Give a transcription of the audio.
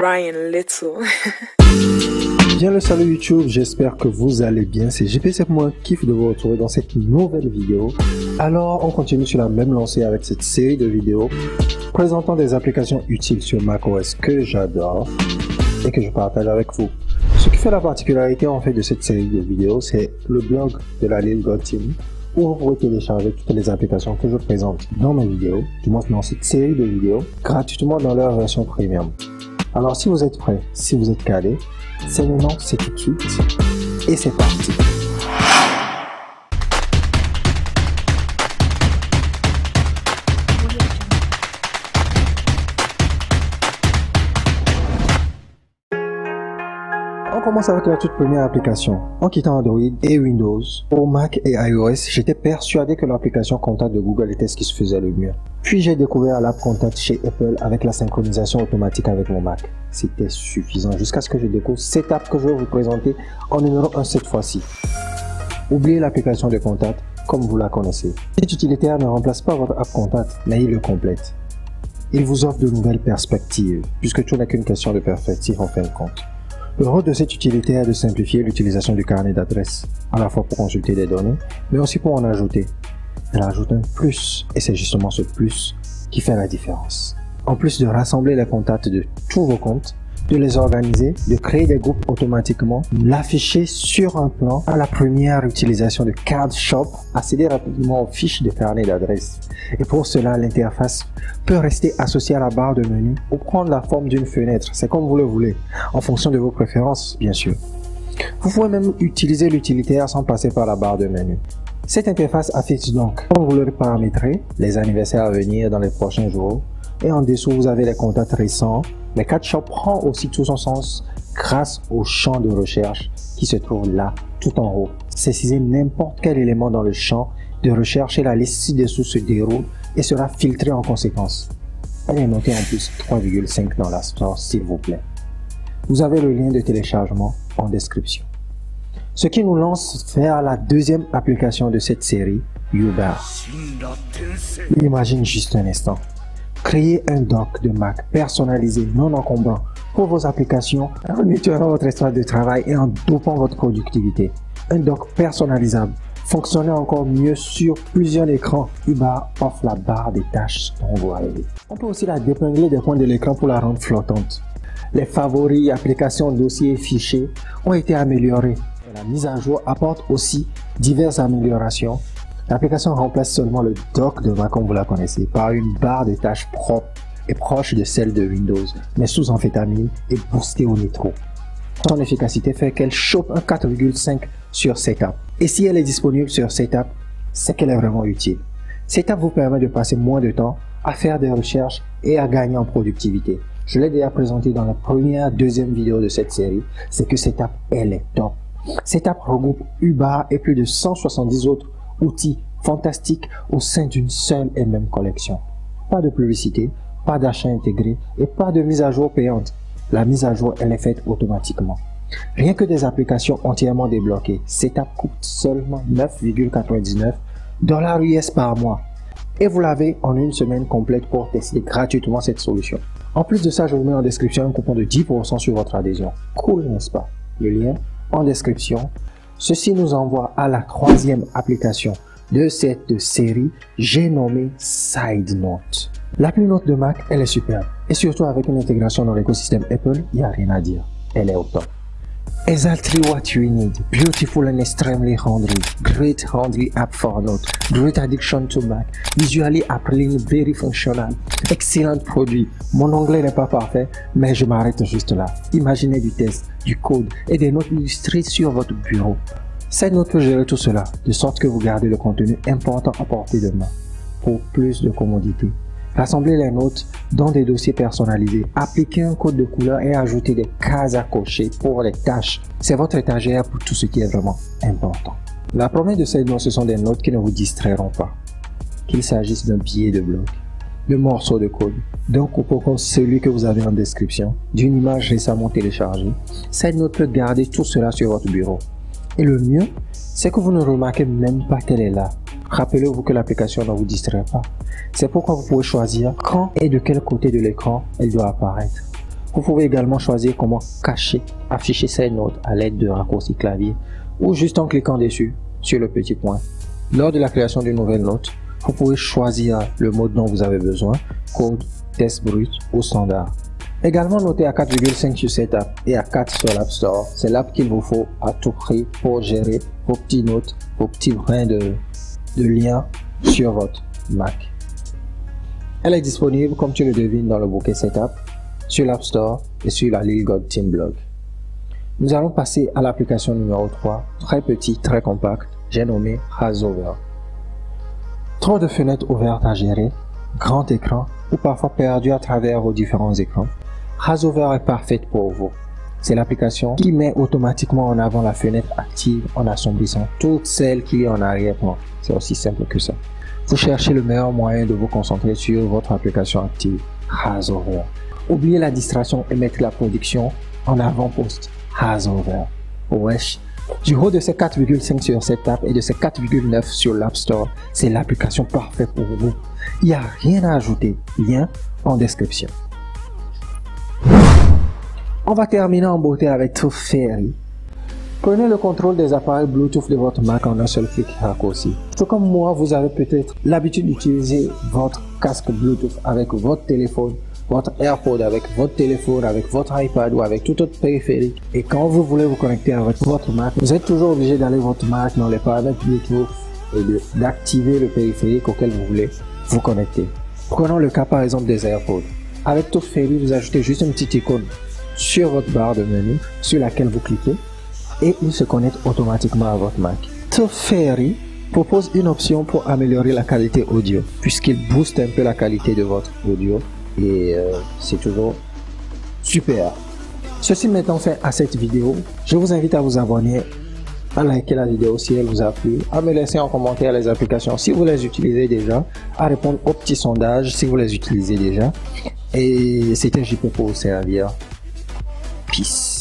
Ryan Little. Bien le salut YouTube, j'espère que vous allez bien, c'est GP, c'est moi, kiffe de vous retrouver dans cette nouvelle vidéo. Alors on continue sur la même lancée avec cette série de vidéos présentant des applications utiles sur macOS que j'adore et que je partage avec vous. Ce qui fait la particularité en fait de cette série de vidéos, c'est le blog de la Lil God Team, où vous pouvez télécharger toutes les applications que je présente dans mes vidéos, du moins dans cette série de vidéos, gratuitement dans leur version premium. Alors si vous êtes prêts, si vous êtes calés, c'est maintenant, c'est tout de suite, et c'est parti. On commence avec la toute première application. En quittant Android et Windows, pour Mac et iOS, j'étais persuadé que l'application Contact de Google était ce qui se faisait le mieux. Puis j'ai découvert l'app Contact chez Apple avec la synchronisation automatique avec mon Mac. C'était suffisant jusqu'à ce que je découvre cette app que je vais vous présenter en numéro 1 cette fois-ci. Oubliez l'application de Contact comme vous la connaissez. Cet utilitaire ne remplace pas votre app Contact, mais il le complète. Il vous offre de nouvelles perspectives, puisque tout n'est qu'une question de perspective en fin de compte. Le rôle de cet utilitaire est de simplifier l'utilisation du carnet d'adresses, à la fois pour consulter des données, mais aussi pour en ajouter. Elle ajoute un plus, et c'est justement ce plus qui fait la différence. En plus de rassembler les contacts de tous vos comptes, de les organiser, de créer des groupes automatiquement, l'afficher sur un plan à la première utilisation de Card Shop, accéder rapidement aux fiches de carnet d'adresses. Et pour cela, l'interface peut rester associée à la barre de menu ou prendre la forme d'une fenêtre, c'est comme vous le voulez, en fonction de vos préférences, bien sûr. Vous pouvez même utiliser l'utilitaire sans passer par la barre de menu. Cette interface affiche donc, comme vous le paramétrez, les anniversaires à venir dans les prochains jours, et en dessous vous avez les contacts récents. Mais Card Shop prend aussi tout son sens grâce au champ de recherche qui se trouve là, tout en haut. Saisissez n'importe quel élément dans le champ de recherche et la liste ci-dessous se déroule et sera filtrée en conséquence. Elle est notée en plus 3,5 dans la store, s'il vous plaît. Vous avez le lien de téléchargement en description. Ce qui nous lance vers la deuxième application de cette série, YouBar. Imagine juste un instant. Créez un doc de Mac personnalisé, non encombrant pour vos applications en nettoyant votre espace de travail et en dopant votre productivité. Un doc personnalisable, fonctionnant encore mieux sur plusieurs écrans. YouBar offre la barre des tâches dont vous rêvez. On peut aussi la dépingler des coins de l'écran pour la rendre flottante. Les favoris, applications, dossiers et fichiers ont été améliorés. La mise à jour apporte aussi diverses améliorations. L'application remplace seulement le dock de Mac comme vous la connaissez par une barre de tâches propre et proche de celle de Windows, mais sous amphétamine et boostée au nitro. Son efficacité fait qu'elle chope un 4,5 sur Setup. Et si elle est disponible sur Setup, c'est qu'elle est vraiment utile. Setup vous permet de passer moins de temps à faire des recherches et à gagner en productivité. Je l'ai déjà présenté dans la deuxième vidéo de cette série, c'est que Setup, elle est top. Setup regroupe YouBar et plus de 170 autres outils fantastiques au sein d'une seule et même collection. Pas de publicité, pas d'achat intégré et pas de mise à jour payante. La mise à jour, elle est faite automatiquement. Rien que des applications entièrement débloquées. Setup coûte seulement 9,99 $ US par mois. Et vous l'avez en une semaine complète pour tester gratuitement cette solution. En plus de ça, je vous mets en description un coupon de 10% sur votre adhésion. Cool, n'est-ce pas? Le lien en description. Ceci nous envoie à la troisième application de cette série, j'ai nommé SideNote. L'appli Note de Mac, elle est superbe. Et surtout avec une intégration dans l'écosystème Apple, il n'y a rien à dire. Elle est au top. Exactly what you need. Beautiful and extremely handy. Great handy app for Note. Great addiction to Mac. Visually appealing, very functional. Excellent produit. Mon anglais n'est pas parfait, mais je m'arrête juste là. Imaginez du test, du code et des notes illustrées sur votre bureau. SideNote peut gérer tout cela, de sorte que vous gardez le contenu important à portée de main. Pour plus de commodité. Rassemblez les notes dans des dossiers personnalisés, appliquez un code de couleur et ajoutez des cases à cocher pour les tâches. C'est votre étagère pour tout ce qui est vraiment important. La promesse de SideNote, ce sont des notes qui ne vous distrairont pas. Qu'il s'agisse d'un billet de bloc, de morceaux de code, d'un coupon comme celui que vous avez en description, d'une image récemment téléchargée, SideNote peut garder tout cela sur votre bureau. Et le mieux, c'est que vous ne remarquez même pas qu'elle est là. Rappelez-vous que l'application ne vous distrait pas. C'est pourquoi vous pouvez choisir quand et de quel côté de l'écran elle doit apparaître. Vous pouvez également choisir comment afficher ces notes à l'aide de raccourcis clavier ou juste en cliquant dessus sur le petit point. Lors de la création d'une nouvelle note, vous pouvez choisir le mode dont vous avez besoin, code, test brut ou standard. Également noté à 4,5 sur cette app et à 4 sur l'App Store, c'est l'app qu'il vous faut à tout prix pour gérer vos petites notes, vos petits brins de liens sur votre Mac. Elle est disponible, comme tu le devines, dans le bouquet Setup, sur l'App Store et sur la Lil God Team Blog. Nous allons passer à l'application numéro 3, très petit, très compact, j'ai nommé Hazover. Trop de fenêtres ouvertes à gérer, grand écran ou parfois perdu à travers vos différents écrans, Hazover est parfaite pour vous. C'est l'application qui met automatiquement en avant la fenêtre active en assombrissant toutes celles qu'il y a en arrière-plan. C'est aussi simple que ça. Vous cherchez le meilleur moyen de vous concentrer sur votre application active, Hazover. Oubliez la distraction et mettez la production en avant-poste, Hazover. Wesh! Du haut de ces 4,5 sur cette app et de ces 4,9 sur l'App Store, c'est l'application parfaite pour vous. Il n'y a rien à ajouter, lien en description. On va terminer en beauté avec Tooth Fairy. Prenez le contrôle des appareils Bluetooth de votre Mac en un seul clic raccourci. Tout comme moi, vous avez peut-être l'habitude d'utiliser votre casque Bluetooth avec votre téléphone, votre AirPod avec votre téléphone, avec votre iPad ou avec tout autre périphérique. Et quand vous voulez vous connecter avec votre Mac, vous êtes toujours obligé d'aller votre Mac dans les paramètres Bluetooth et d'activer le périphérique auquel vous voulez vous connecter. Prenons le cas par exemple des AirPods. Avec Tooth Fairy, vous ajoutez juste une petite icône sur votre barre de menu sur laquelle vous cliquez et il se connecte automatiquement à votre Mac. Tooth Fairy propose une option pour améliorer la qualité audio puisqu'il booste un peu la qualité de votre audio et c'est toujours super. Ceci mettant fin à cette vidéo, je vous invite à vous abonner, à liker la vidéo si elle vous a plu, à me laisser en commentaire les applications si vous les utilisez déjà, à répondre aux petits sondages si vous les utilisez déjà. Et c'était JP pour vous servir. Peace.